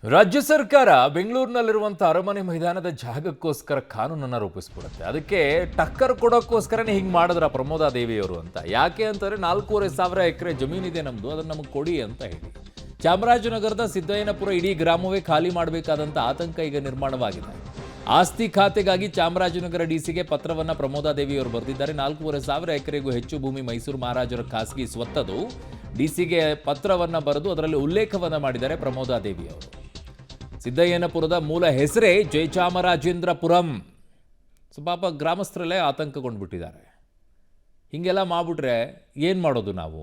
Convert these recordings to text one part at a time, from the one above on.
ರಾಜ್ಯ ಸರ್ಕಾರ ಬೆಂಗಳೂರಿನಲ್ಲಿರುವಂಥ ಅರಮನೆ ಮೈದಾನದ ಜಾಗಕ್ಕೋಸ್ಕರ ಕಾನೂನನ್ನು ರೂಪಿಸ್ಬಿಡುತ್ತೆ. ಅದಕ್ಕೆ ಟಕ್ಕರ್ ಕೊಡೋಕ್ಕೋಸ್ಕರನೇ ಹಿಂಗೆ ಮಾಡಿದ್ರ ಪ್ರಮೋದಾ ದೇವಿಯವರು ಅಂತ. ಯಾಕೆ ಅಂತಂದರೆ 4,500 ಎಕರೆ ಜಮೀನಿದೆ ನಮ್ಮದು, ಅದನ್ನು ನಮಗೆ ಕೊಡಿ ಅಂತ ಹೇಳಿ. ಚಾಮರಾಜನಗರದ ಸಿದ್ದಯ್ಯನಪುರ ಇಡೀ ಗ್ರಾಮವೇ ಖಾಲಿ ಮಾಡಬೇಕಾದಂಥ ಆತಂಕ ಈಗ ನಿರ್ಮಾಣವಾಗಿದೆ. ಆಸ್ತಿ ಖಾತೆಗಾಗಿ ಚಾಮರಾಜನಗರ ಡಿಸಿಗೆ ಪತ್ರವನ್ನು ಪ್ರಮೋದಾ ದೇವಿಯವರು ಬರೆದಿದ್ದಾರೆ. 4,500 ಎಕರೆಗೂ ಹೆಚ್ಚು ಭೂಮಿ ಮೈಸೂರು ಮಹಾರಾಜರ ಖಾಸಗಿ ಸ್ವತ್ತದು. ಡಿಸಿಗೆ ಪತ್ರವನ್ನು ಬರೆದು ಅದರಲ್ಲಿ ಉಲ್ಲೇಖವನ್ನು ಮಾಡಿದ್ದಾರೆ ಪ್ರಮೋದಾ ದೇವಿಯವರು. ಸಿದ್ದಯ್ಯನಪುರದ ಮೂಲ ಹೆಸರೇ ಜಯಚಾಮರಾಜೇಂದ್ರಪುರಂ. ಪಾಪ ಗ್ರಾಮಸ್ಥರಲ್ಲೇ ಆತಂಕಗೊಂಡ್ಬಿಟ್ಟಿದ್ದಾರೆ. ಹೀಗೆಲ್ಲ ಮಾಡಿಬಿಟ್ರೆ ಏನು ಮಾಡೋದು ನಾವು?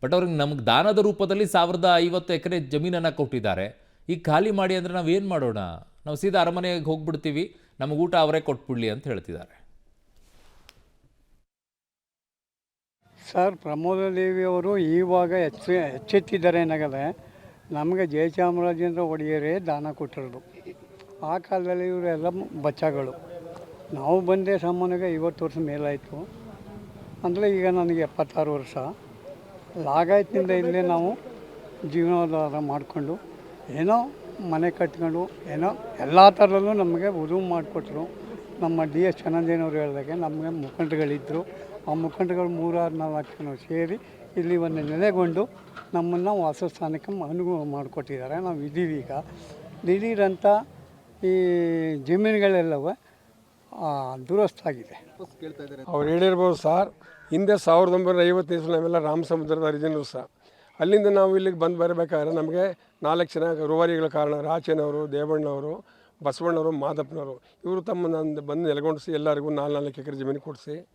ಬಟ್ ಅವ್ರಿಗೆ ನಮ್ಗೆ ದಾನದ ರೂಪದಲ್ಲಿ 1,050 ಎಕರೆ ಜಮೀನನ್ನು ಕೊಟ್ಟಿದ್ದಾರೆ. ಈಗ ಖಾಲಿ ಮಾಡಿ ಅಂದರೆ ನಾವು ಏನು ಮಾಡೋಣ? ನಾವು ಸೀದಾ ಅರಮನೆಗೆ ಹೋಗ್ಬಿಡ್ತೀವಿ, ನಮಗೆ ಊಟ ಅವರೇ ಕೊಟ್ಬಿಡ್ಲಿ ಅಂತ ಹೇಳ್ತಿದ್ದಾರೆ. ಸರ್, ಪ್ರಮೋದಾ ದೇವಿಯವರು ಇವಾಗ ಎಚ್ಚೆತ್ತಿದ್ದಾರೆ ಏನಾಗದೆ, ನಮಗೆ ಜಯಚಾಮರಾಜೇಂದ್ರ ಒಡೆಯರೇ ದಾನ ಕೊಟ್ಟಿರೋದು. ಆ ಕಾಲದಲ್ಲಿ ಇವರೆಲ್ಲ ಬಚ್ಚಗಳು. ನಾವು ಬಂದೇ ಸಾಮಾನ್ಯವಾಗಿ 50 ವರ್ಷ ಮೇಲಾಯಿತು. ಅಂದರೆ ಈಗ ನನಗೆ 76 ವರ್ಷ. ಲಾಗಾಯತಿನಿಂದ ಇಲ್ಲೇ ನಾವು ಜೀವನೋದ್ಧಾರ ಮಾಡಿಕೊಂಡು ಏನೋ ಮನೆ ಕಟ್ಕೊಂಡು ಏನೋ ಎಲ್ಲ ಥರದಲ್ಲೂ ನಮಗೆ ಉದುವು ಮಾಡಿಕೊಟ್ರು. ನಮ್ಮ DS ಚನ್ನಂಜನವರು ಹೇಳಿದಾಗೆ ನಮಗೆ ಮುಖಂಡರುಗಳಿದ್ದರು. ಆ ಮುಖಂಡರುಗಳು 3-4 ಜನ ಸೇರಿ ಇಲ್ಲಿ ಒಂದು ನೆಲೆಗೊಂಡು ನಮ್ಮನ್ನು ವಾಸಸ್ಥಾನಕ್ಕೆ ಅನುಕೂಲ ಮಾಡಿಕೊಟ್ಟಿದ್ದಾರೆ. ನಾವು ಇದ್ದೀವಿ. ಈಗ ದಿಢೀರಂಥ ಈ ಜಮೀನುಗಳೆಲ್ಲವೂ ದುರಸ್ತಾಗಿದೆ. ಅವ್ರು ಹೇಳಿರ್ಬೋದು ಸರ್. ಹಿಂದೆ 1950 ನಾವೆಲ್ಲ ರಾಮಸಮುದ್ರದ ಹರಿಜನರು ಸರ್. ಅಲ್ಲಿಂದ ನಾವು ಇಲ್ಲಿಗೆ ಬರಬೇಕಾದ್ರೆ ನಮಗೆ 4 ಜನ ರೂವಾರಿಗಳ ಕಾರಣ ರಾಚನವರು, ದೇವಣ್ಣವರು, ಬಸವಣ್ಣವರು, ಮಾದಪ್ಪನವರು ಇವರು ಬಂದು ನೆಲೆಗೊಂಡಿಸಿ ಎಲ್ಲರಿಗೂ 4 ಎಕರೆ ಜಮೀನು ಕೊಡಿಸಿ